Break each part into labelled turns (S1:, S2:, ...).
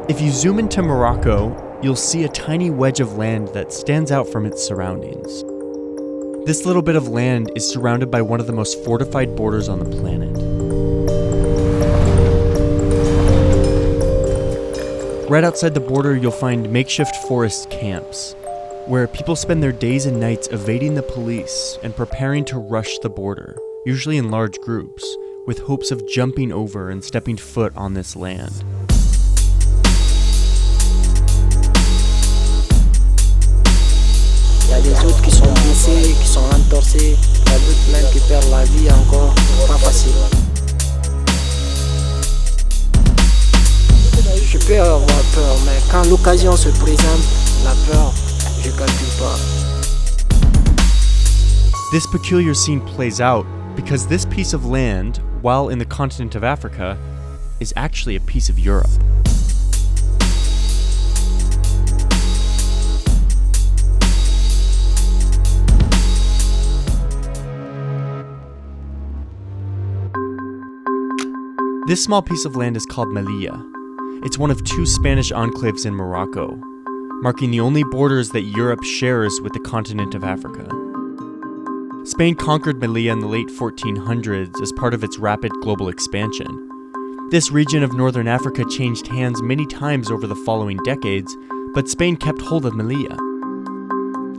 S1: If you zoom into Morocco, you'll see a tiny wedge of land that stands out from its surroundings. This little bit of land is surrounded by one of the most fortified borders on the planet. Right outside the border, you'll find makeshift forest camps, where people spend their days and nights evading the police and preparing to rush the border, usually in large groups, with hopes of jumping over and stepping foot on this land.
S2: Il y a les autres qui sont blessés, qui sont entorcés, il y a d'autres même qui perdent la vie encore, pas facile. Je peux avoir peur, mais quand l'occasion se présente, la peur, je calcule pas.
S1: This peculiar scene plays out because this piece of land, while in the continent of Africa, is actually a piece of Europe. This small piece of land is called Melilla. It's one of two Spanish enclaves in Morocco, marking the only borders that Europe shares with the continent of Africa. Spain conquered Melilla in the late 1400s as part of its rapid global expansion. This region of northern Africa changed hands many times over the following decades, but Spain kept hold of Melilla.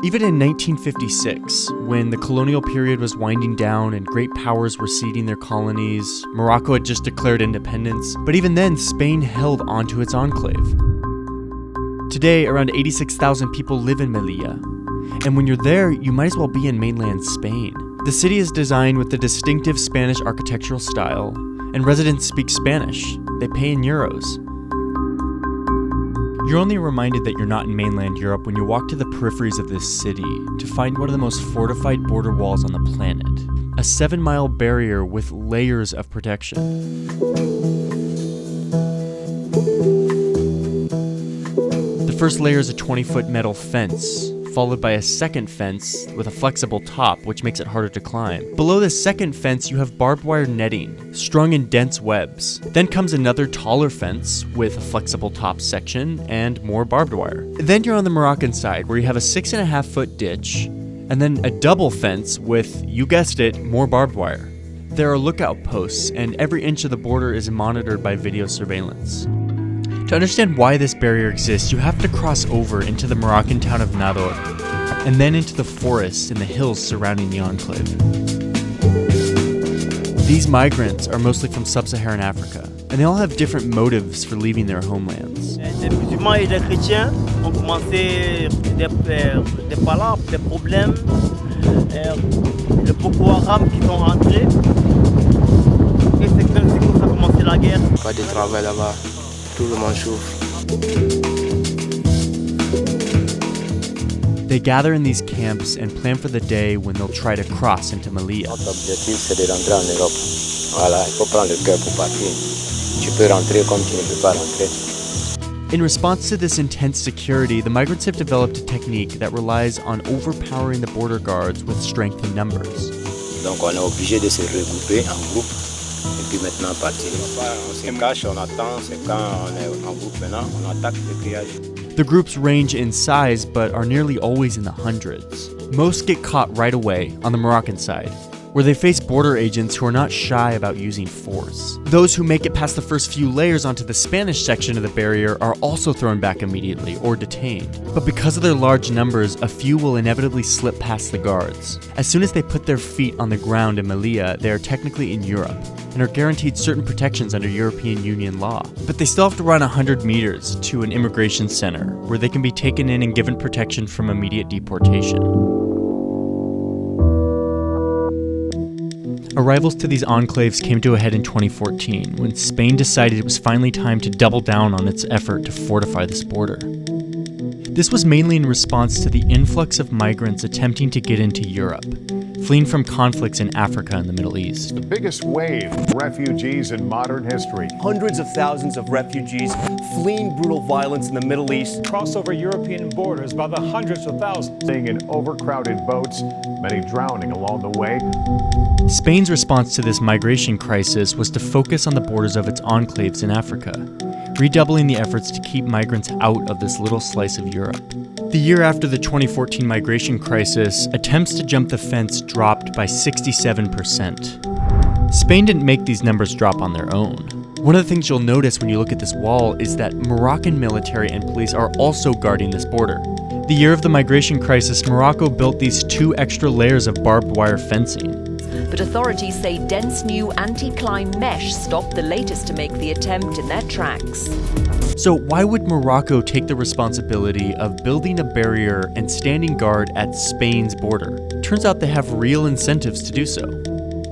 S1: Even in 1956, when the colonial period was winding down and great powers were ceding their colonies, Morocco had just declared independence, but even then, Spain held onto its enclave. Today, around 86,000 people live in Melilla, and when you're there, you might as well be in mainland Spain. The city is designed with the distinctive Spanish architectural style, and residents speak Spanish. They pay in euros. You're only reminded that you're not in mainland Europe when you walk to the peripheries of this city to find one of the most fortified border walls on the planet. A 7-mile barrier with layers of protection. The first layer is a 20-foot metal fence, followed by a second fence with a flexible top, which makes it harder to climb. Below the second fence, you have barbed wire netting, strung in dense webs. Then comes another taller fence with a flexible top section and more barbed wire. Then you're on the Moroccan side, where you have a 6.5-foot ditch, and then a double fence with, you guessed it, more barbed wire. There are lookout posts, and every inch of the border is monitored by video surveillance. To understand why this barrier exists, you have to cross over into the Moroccan town of Nador, and then into the forests and the hills surrounding the enclave. These migrants are mostly from sub-Saharan Africa, and they all have different motives for leaving their homelands.
S3: Les musulmans et les chrétiens ont commencé des palabres, des problèmes, le Boko Haram qui sont rentrés, et c'est comme si ça a commencé la guerre.
S2: Pas de travail là-bas. Tout le monde souffre.
S1: They gather in these camps and plan for the day when they'll try to cross into Melilla.
S4: Notre objectif, c'est de rentrer en Europe. Voilà, il faut prendre le cœur pour partir. Tu peux rentrer comme tu ne peux pas rentrer.
S1: In response to this intense security, the migrants have developed a technique that relies on overpowering the border guards with strength in numbers.
S4: Donc on est obligé de se regrouper en groupe. Et puis maintenant partir. On se cache, on attend, c'est quand on est en groupe maintenant, on attaque le grillage.
S1: The groups range in size but are nearly always in the hundreds. Most get caught right away on the Moroccan side, where they face border agents who are not shy about using force. Those who make it past the first few layers onto the Spanish section of the barrier are also thrown back immediately or detained. But because of their large numbers, a few will inevitably slip past the guards. As soon as they put their feet on the ground in Melilla, they are technically in Europe and are guaranteed certain protections under European Union law. But they still have to run 100 meters to an immigration center, where they can be taken in and given protection from immediate deportation. Arrivals to these enclaves came to a head in 2014, when Spain decided it was finally time to double down on its effort to fortify this border. This was mainly in response to the influx of migrants attempting to get into Europe, fleeing from conflicts in Africa and the Middle East.
S5: The biggest wave of refugees in modern history.
S6: Hundreds of thousands of refugees fleeing brutal violence in the Middle East.
S7: Cross over European borders by the hundreds of thousands.
S5: Staying in overcrowded boats, many drowning along the way.
S1: Spain's response to this migration crisis was to focus on the borders of its enclaves in Africa, redoubling the efforts to keep migrants out of this little slice of Europe. The year after the 2014 migration crisis, attempts to jump the fence dropped by 67%. Spain didn't make these numbers drop on their own. One of the things you'll notice when you look at this wall is that Moroccan military and police are also guarding this border. The year of the migration crisis, Morocco built these 2 extra layers of barbed wire fencing.
S8: But authorities say dense new anti-climb mesh stopped the latest to make the attempt in their tracks.
S1: So why would Morocco take the responsibility of building a barrier and standing guard at Spain's border? Turns out they have real incentives to do so.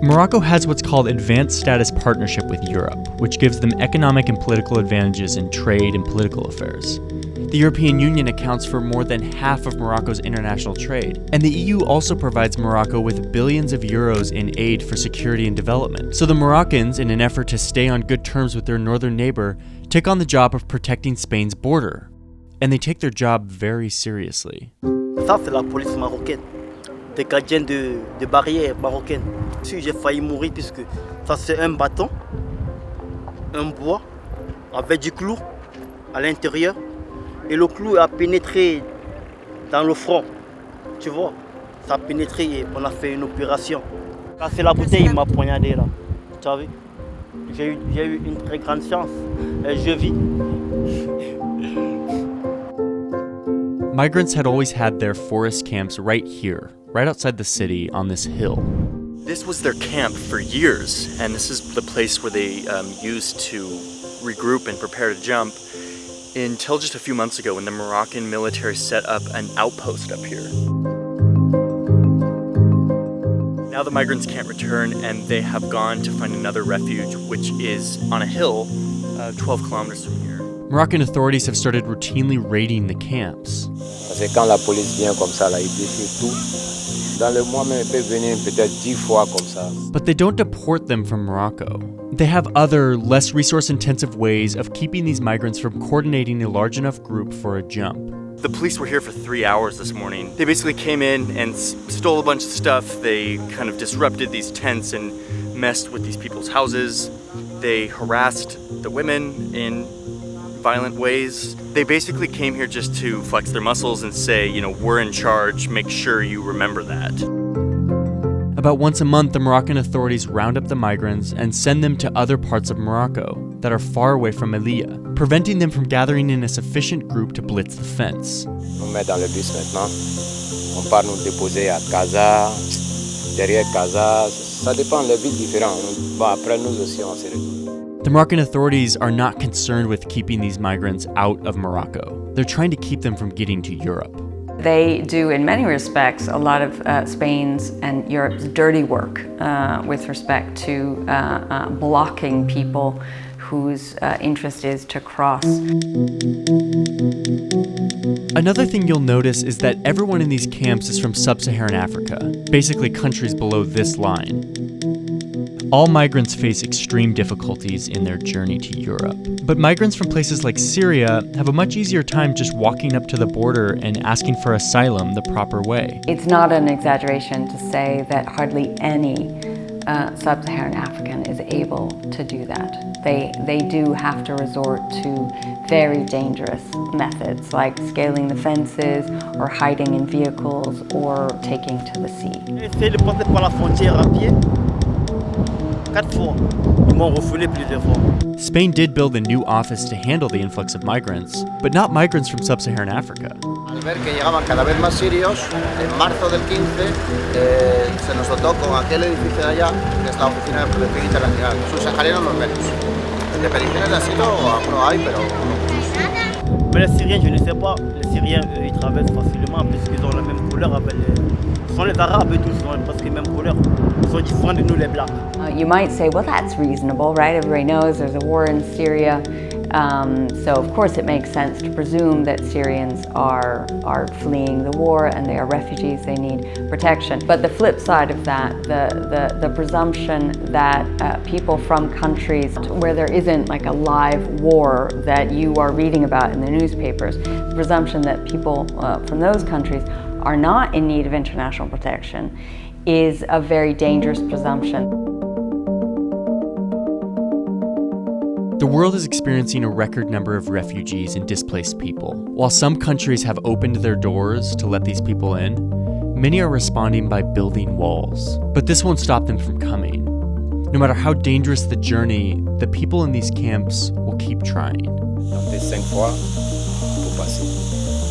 S1: Morocco has what's called advanced status partnership with Europe, which gives them economic and political advantages in trade and political affairs. The European Union accounts for more than half of Morocco's international trade, and the EU also provides Morocco with billions of euros in aid for security and development. So the Moroccans, in an effort to stay on good terms with their northern neighbor, take on the job of protecting Spain's border. And they take their job very seriously.
S3: Ça, c'est la police marocaine, des gardiens de barrières marocaines. Si j'ai failli mourir puisque ça c'est un bâton, un bois avec du clou à l'intérieur. Et le clou a pénétré dans le front, tu vois. Ça a pénétré et on a fait une opération. Quand c'est la bouteille, il m'a poignardé là. Tu as vu? J'ai eu une très grande chance. Et je vis.
S1: Migrants had always had their forest camps right here, right outside the city on this hill.
S9: This was their camp for years, and this is the place where they used to regroup and prepare to jump until just a few months ago when the Moroccan military set up an outpost up here. Now the migrants can't return and they have gone to find another refuge, which is on a hill 12 kilometers from here.
S1: Moroccan authorities have started routinely raiding the camps.
S4: Parce que quand la police vient comme ça, là, ils détruisent tout. Dans le mois même, ils peuvent venir peut-être 10 fois comme ça.
S1: But they don't deport them from Morocco. They have other, less resource-intensive ways of keeping these migrants from coordinating a large enough group for a jump.
S9: The police were here for 3 hours this morning. They basically came in and stole a bunch of stuff. They kind of disrupted these tents and messed with these people's houses. They harassed the women in violent ways. They basically came here just to flex their muscles and say, you know, we're in charge, make sure you remember that.
S1: About once a month, the Moroccan authorities round up the migrants and send them to other parts of Morocco that are far away from Melilla, preventing them from gathering in a sufficient group to blitz the fence.
S4: On met dans le bus maintenant. On part nous déposer à Casa, derrière Casa. Ça dépend, les villes différentes. Bon, après nous aussi, on se retrouve.
S1: The Moroccan authorities are not concerned with keeping these migrants out of Morocco. They're trying to keep them from getting to Europe.
S10: They do, in many respects, a lot of Spain's and Europe's dirty work with respect to blocking people whose interest is to cross.
S1: Another thing you'll notice is that everyone in these camps is from sub-Saharan Africa, basically countries below this line. All migrants face extreme difficulties in their journey to Europe. But migrants from places like Syria have a much easier time just walking up to the border and asking for asylum the proper way.
S10: It's not an exaggeration to say that hardly any sub-Saharan African is able to do that. They do have to resort to very dangerous methods like scaling the fences or hiding in vehicles or taking to the sea.
S3: Essayez de passer par la frontière à pied. 4 fois. Ils m'ont refoulé plusieurs fois.
S1: Spain did build a new office to handle the influx of migrants, but not migrants from sub-Saharan Africa.
S11: Al ver que llegaban cada vez más sirios, en marzo del 15 se nos dotó con aquel edificio de allá, que es la Oficina de Protección Internacional. Subsaharianos los menos. De peticiones de asilo no hay, pero...
S3: Mais les Syriens, je ne sais pas. Les Syriens, ils traversent facilement puisqu'ils ont la même couleur avec les... Ce sont les Arabes et tous, ils ont presque la même couleur. Ils sont différents de nous les Blancs.
S10: You might say, well, that's reasonable, right? Everybody knows there's a war in Syria. So of course it makes sense to presume that Syrians are fleeing the war and they are refugees, they need protection. But the flip side of that, the presumption that people from countries where there isn't like a live war that you are reading about in the newspapers, the presumption that people from those countries are not in need of international protection is a very dangerous presumption.
S1: The The world is experiencing a record number of refugees and displaced people. While some countries have opened their doors to let these people in, many are responding by building walls. But this won't stop them from coming. No matter how dangerous the journey, the people in these camps will keep trying.
S4: Tenter 5 fois pour passer.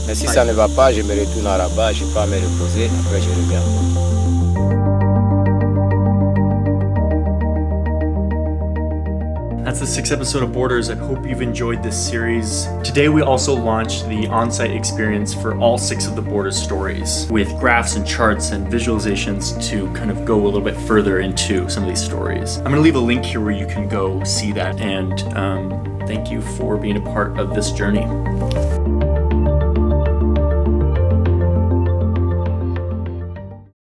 S4: Mais si ça ne va pas, je me retourne à Rabat, je peux me reposer, après je reviens.
S1: That's the 6th episode of Borders. I hope you've enjoyed this series. Today we also launched the on-site experience for all 6 of the Borders stories with graphs and charts and visualizations to kind of go a little bit further into some of these stories. I'm going to leave a link here where you can go see that, and thank you for being a part of this journey.